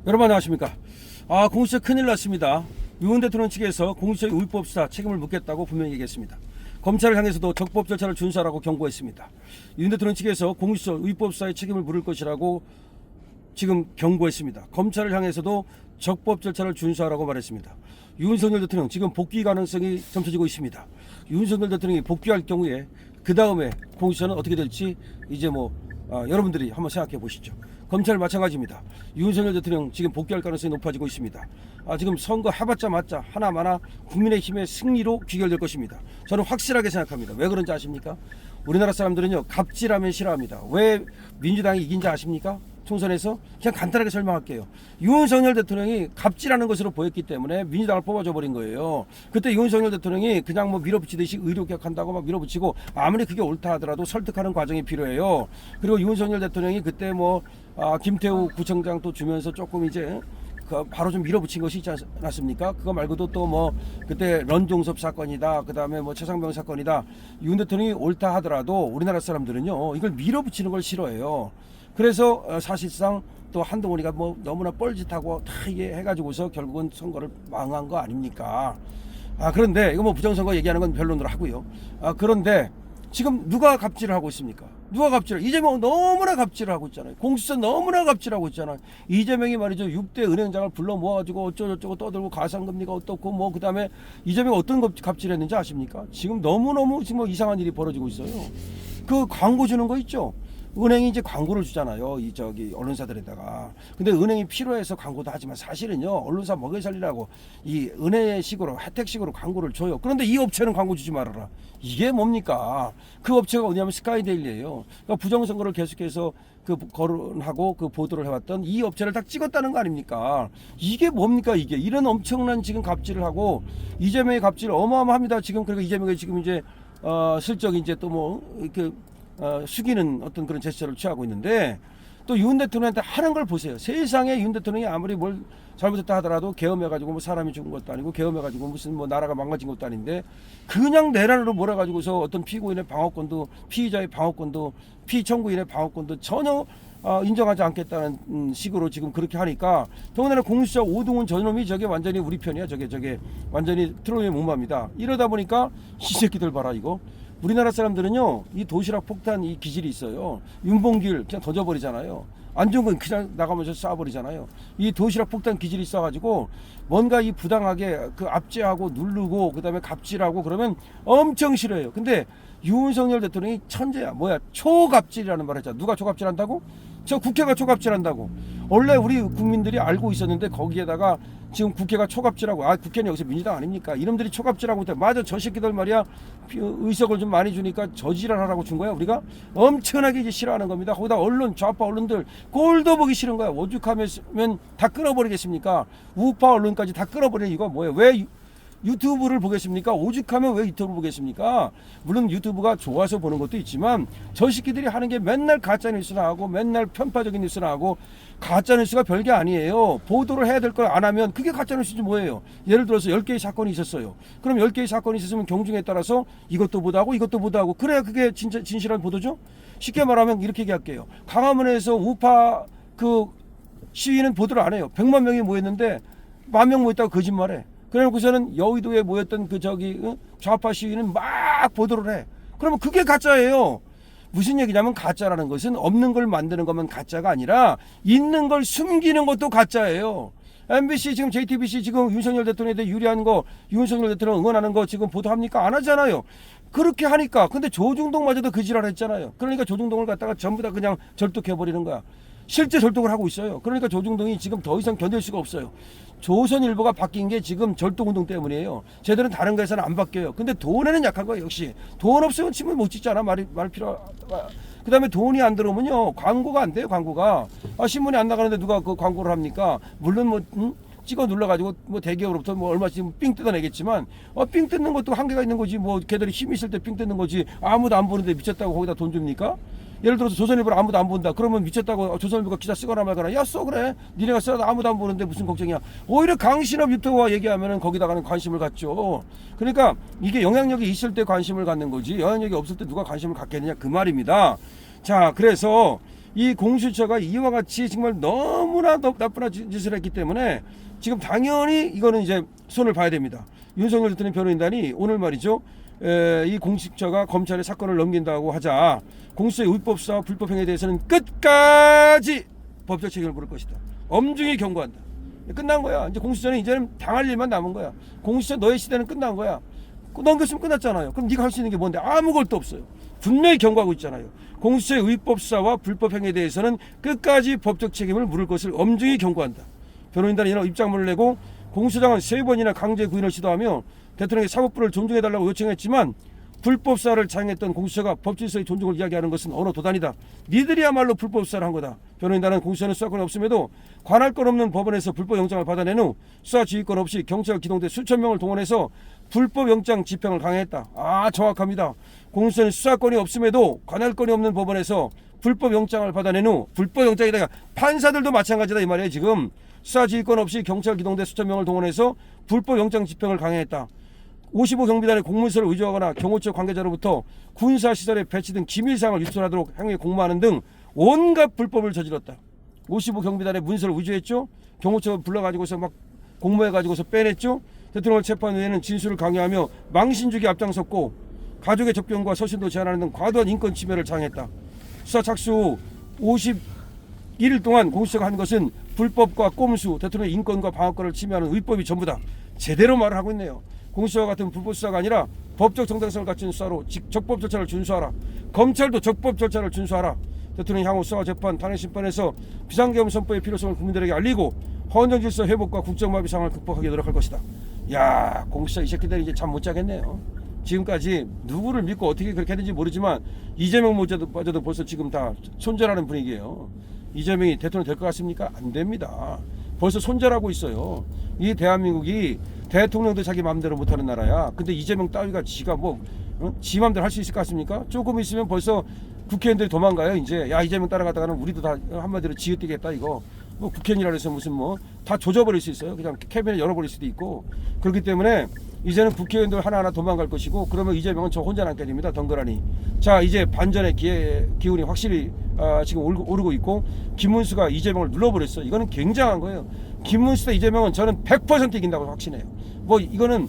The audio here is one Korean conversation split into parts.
여러분 안녕하십니까. 공수처 큰일 났습니다. 윤 대통령 측에서 공수처의 위법 수사 책임을 묻겠다고 분명히 얘기했습니다. 검찰을 향해서도 적법 절차를 준수하라고 경고했습니다. 윤 대통령 측에서 공수처 위법 수사의 책임을 물을 것이라고 지금 경고했습니다. 검찰을 향해서도 적법 절차를 준수하라고 말했습니다. 윤석열 대통령 지금 복귀 가능성이 점쳐지고 있습니다. 윤석열 대통령이 복귀할 경우에 그 다음에 공수처는 어떻게 될지 이제 여러분들이 한번 생각해 보시죠. 검찰 마찬가지입니다. 윤석열 대통령 지금 복귀할 가능성이 높아지고 있습니다. 지금 선거 해봤자 맞자 하나마나 국민의힘의 승리로 귀결될 것입니다. 저는 확실하게 생각합니다. 왜 그런지 아십니까? 우리나라 사람들은요, 갑질하면 싫어합니다. 왜 민주당이 이긴지 아십니까? 총선에서 그냥 간단하게 설명할게요. 윤석열 대통령이 갑질하는 것으로 보였기 때문에 민주당을 뽑아줘 버린 거예요. 그때 윤석열 대통령이 그냥 밀어붙이듯이 의료개혁한다고 막 밀어붙이고, 아무리 그게 옳다 하더라도 설득하는 과정이 필요해요. 그리고 윤석열 대통령이 그때 김태우 구청장 또 주면서 조금 이제 바로 좀 밀어붙인 것이 있지 않았습니까? 그거 말고도 또 그때 런종섭 사건이다, 그 다음에 최상병 사건이다. 윤 대통령이 옳다 하더라도 우리나라 사람들은요, 이걸 밀어붙이는 걸 싫어해요. 그래서 사실상 또 한동훈이가 너무나 뻘짓하고 다 이게 해가지고서 결국은 선거를 망한 거 아닙니까? 그런데 이거 부정선거 얘기하는 건 변론으로 하고요. 그런데 지금 누가 갑질을 하고 있습니까? 누가 갑질을? 이재명 너무나 갑질을 하고 있잖아요. 공수처 너무나 갑질하고 있잖아요. 이재명이 말이죠, 6대 은행장을 불러 모아가지고 어쩌고저쩌고 떠들고 가상금리가 어떻고 그 다음에 이재명이 어떤 갑질을 했는지 아십니까? 지금 너무너무 지금 이상한 일이 벌어지고 있어요. 그 광고 주는 거 있죠? 은행이 이제 광고를 주잖아요. 언론사들에다가. 근데 은행이 필요해서 광고도 하지만 사실은요, 언론사 먹여 살리라고 이 은혜식으로, 혜택식으로 광고를 줘요. 그런데 이 업체는 광고 주지 말아라. 이게 뭡니까? 그 업체가 어디냐면 스카이데일리예요. 그러니까 부정선거를 계속해서 거론하고 보도를 해왔던 이 업체를 다 찍었다는 거 아닙니까? 이게 뭡니까 이게? 이런 엄청난 지금 갑질을 하고, 이재명의 갑질 어마어마합니다. 지금 그리고 이재명이 지금 이제 슬쩍 이제 또 이렇게 숙이는 어떤 그런 제스처를 취하고 있는데, 또 윤 대통령한테 하는 걸 보세요. 세상에 윤 대통령이 아무리 뭘 잘못했다 하더라도 계엄해가지고 사람이 죽은 것도 아니고, 계엄해가지고 무슨 나라가 망가진 것도 아닌데, 그냥 내란으로 몰아가지고서 어떤 피고인의 방어권도, 피의자의 방어권도, 피청구인의 방어권도 전혀 인정하지 않겠다는 식으로 지금 그렇게 하니까, 더군다나 공수처 오동훈 저놈이 저게 완전히 우리 편이야. 저게 완전히 트로이의 목마입니다. 이러다 보니까 이 새끼들 봐라 이거. 우리나라 사람들은요, 이 도시락 폭탄 이 기질이 있어요. 윤봉길 그냥 던져버리잖아요. 안중근 그냥 나가면서 쏴버리잖아요. 이 도시락 폭탄 기질이 있어가지고 뭔가 이 부당하게 압제하고 누르고 그다음에 갑질하고 그러면 엄청 싫어해요. 근데 윤석열 대통령이 천재야. 초갑질이라는 말 했잖아. 누가 초갑질한다고? 저 국회가 초갑질한다고. 원래 우리 국민들이 알고 있었는데, 거기에다가 지금 국회가 초갑질하고, 국회는 여기서 민주당 아닙니까? 이놈들이 초갑질하고 있다. 맞아, 저 새끼들 말이야. 의석을 좀 많이 주니까 저지랄 하라고 준 거야. 우리가 엄청나게 이제 싫어하는 겁니다. 거기다 언론, 좌파 언론들 꼴도 보기 싫은 거야. 오죽하면 다 끊어버리겠습니까? 우파 언론까지 다 끊어버리는 이거 뭐예요? 왜 유튜브를 보겠습니까? 오죽하면 왜 유튜브를 보겠습니까? 물론 유튜브가 좋아서 보는 것도 있지만, 저 새끼들이 하는 게 맨날 가짜뉴스나 하고, 맨날 편파적인 뉴스나 하고, 가짜뉴스가 별게 아니에요. 보도를 해야 될 걸 안 하면 그게 가짜뉴스지 뭐예요. 예를 들어서 10개의 사건이 있었어요. 그럼 10개의 사건이 있었으면 경중에 따라서 이것도 보도하고 이것도 보도하고, 그래야 그게 진짜 진실한 보도죠? 쉽게 말하면 이렇게 얘기할게요. 강화문에서 우파 시위는 보도를 안 해요. 100만 명이 모였는데 10,000명 모였다고 거짓말해. 그래놓고서는 여의도에 모였던 좌파 시위는 막 보도를 해. 그러면 그게 가짜예요. 무슨 얘기냐면, 가짜라는 것은 없는 걸 만드는 것만 가짜가 아니라 있는 걸 숨기는 것도 가짜예요. MBC 지금 JTBC 지금 윤석열 대통령에 대해 유리한 거, 윤석열 대통령 응원하는 거 지금 보도합니까? 안 하잖아요. 그렇게 하니까. 근데 조중동마저도 그 지랄 했잖아요. 그러니까 조중동을 갖다가 전부 다 그냥 절독해버리는 거야. 실제 절독을 하고 있어요. 그러니까 조중동이 지금 더 이상 견딜 수가 없어요. 조선일보가 바뀐 게 지금 절독운동 때문이에요. 쟤들은 다른 거에서는 안 바뀌어요. 근데 돈에는 약한 거예요. 역시 돈 없으면 침을 못 짓잖아. 말 필요. 그 다음에 돈이 안 들어오면요, 광고가 안 돼요. 광고가. 신문에 안 나가는데 누가 그 광고를 합니까? 물론 찍어 눌러가지고 대기업으로부터 얼마 지금 삥 뜯어내겠지만, 삥 뜯는 것도 한계가 있는 거지. 걔들이 힘 있을 때 삥 뜯는 거지. 아무도 안 보는데 미쳤다고 거기다 돈 줍니까? 예를 들어서 조선일보를 아무도 안 본다. 그러면 미쳤다고 조선일보가 기사 쓰거나 말거나, 야 써 그래. 니네가 써도 아무도 안 보는데 무슨 걱정이야. 오히려 강신업 유튜버가 얘기하면은 거기다가는 관심을 갖죠. 그러니까 이게 영향력이 있을 때 관심을 갖는 거지, 영향력이 없을 때 누가 관심을 갖겠느냐, 그 말입니다. 자, 그래서 이 공수처가 이와 같이 정말 너무나 나쁜 짓을 했기 때문에 지금 당연히 이거는 이제 손을 봐야 됩니다. 윤석열 대통령 변호인단이 오늘 말이죠. 이 공수처가 검찰에 사건을 넘긴다고 하자 공수처의 위법사와 불법행위에 대해서는 끝까지 법적 책임을 물을 것이다. 엄중히 경고한다. 끝난 거야. 이제 공수처는 이제는 당할 일만 남은 거야. 공수처 너의 시대는 끝난 거야. 넘겼으면 끝났잖아요. 그럼 네가 할 수 있는 게 뭔데? 아무것도 없어요. 분명히 경고하고 있잖아요. 공수처의 위법사와 불법행위에 대해서는 끝까지 법적 책임을 물을 것을 엄중히 경고한다. 변호인단이 이런 입장문을 내고 공수처장은 3번이나 강제 구인을 시도하며 대통령의 사법부를 존중해달라고 요청했지만 불법사를 자행했던 공수처가 법질서의 존중을 이야기하는 것은 언어 도단이다. 니들이야말로 불법사를 한 거다. 변호인단은 공수처는 수사권이 없음에도 관할 건 없는 법원에서 불법영장을 받아낸 후 수사 지휘권 없이 경찰 기동대 수천 명을 동원해서 불법영장 집행을 강행했다. 정확합니다. 공수처는 수사권이 없음에도 관할권이 없는 법원에서 불법영장을 받아낸 후 불법영장에다가 판사들도 마찬가지다 이 말이에요. 지금 수사 지휘권 없이 경찰 기동대 수천 명을 동원해서 불법영장 집행을 강행했다. 55경비단의 공문서를 위조하거나 경호처 관계자로부터 군사시설에 배치된 기밀사항을 유출하도록 행위에 공모하는 등 온갖 불법을 저질렀다. 55경비단의 문서를 위조했죠. 경호처 불러가지고서 막 공모해가지고서 빼냈죠. 대통령을 체포한 후에는 진술을 강요하며 망신주기 앞장섰고 가족의 접견과 서신도 제한하는 등 과도한 인권 침해를 장했다. 수사 착수 후 51일 동안 공수처가 한 것은 불법과 꼼수, 대통령의 인권과 방어권을 침해하는 위법이 전부다. 제대로 말을 하고 있네요. 공수처와 같은 불법 수사가 아니라 법적 정당성을 갖춘 수사로 적법 절차를 준수하라. 검찰도 적법 절차를 준수하라. 대통령 향후 수사와 재판, 탄핵 심판에서 비상계엄 선포의 필요성을 국민들에게 알리고 헌정 질서 회복과 국정마비 상황을 극복하기 노력할 것이다. 야, 공수처 이 새끼들이 이제 잠 못 자겠네요. 지금까지 누구를 믿고 어떻게 그렇게 했는지 모르지만 이재명 모자도 벌써 지금 다 손절하는 분위기예요. 이재명이 대통령 될 것 같습니까? 안 됩니다. 벌써 손절하고 있어요. 이 대한민국이 대통령도 자기 마음대로 못하는 나라야. 근데 이재명 따위가 지가 지 마음대로 할 수 있을 것 같습니까? 조금 있으면 벌써 국회의원들이 도망가요. 이제 야 이재명 따라가다가는 우리도 다 한마디로 지읒되겠다 이거. 국회의원이라 해서 무슨 다 조져버릴 수 있어요. 그냥 캐비넷 열어버릴 수도 있고. 그렇기 때문에 이제는 국회의원들 하나하나 도망갈 것이고 그러면 이재명은 저 혼자 남게 됩니다. 덩그러니. 자 이제 반전의 기운이 확실히 지금 오르고 있고 김문수가 이재명을 눌러버렸어요. 이거는 굉장한 거예요. 김문수 대 이재명은 저는 100% 이긴다고 확신해요. 이거는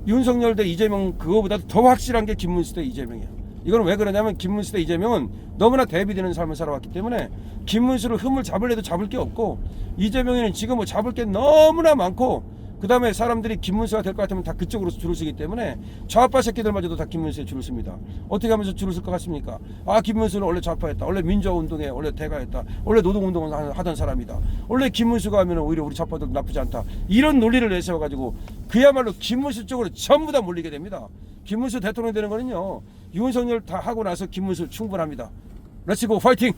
윤석열 대 이재명 그거보다 더 확실한 게 김문수 대 이재명이야. 이건 왜 그러냐면 김문수 대 이재명은 너무나 대비되는 삶을 살아왔기 때문에 김문수를 흠을 잡으려도 잡을 게 없고 이재명이는 지금 잡을 게 너무나 많고 그 다음에 사람들이 김문수가 될 것 같으면 다 그쪽으로 줄을 서기 때문에 좌파 새끼들마저도 다 김문수에 줄을 씁니다. 어떻게 하면서 줄을 쓸 것 같습니까? 김문수는 원래 좌파였다. 원래 민주화운동에 원래 대가였다. 원래 노동운동을 하던 사람이다. 원래 김문수가 하면 오히려 우리 좌파들 나쁘지 않다. 이런 논리를 내세워가지고 그야말로 김문수 쪽으로 전부 다 몰리게 됩니다. 김문수 대통령 되는 거는요. 윤석열 다 하고 나서 김문수 충분합니다. 렛츠고 파이팅!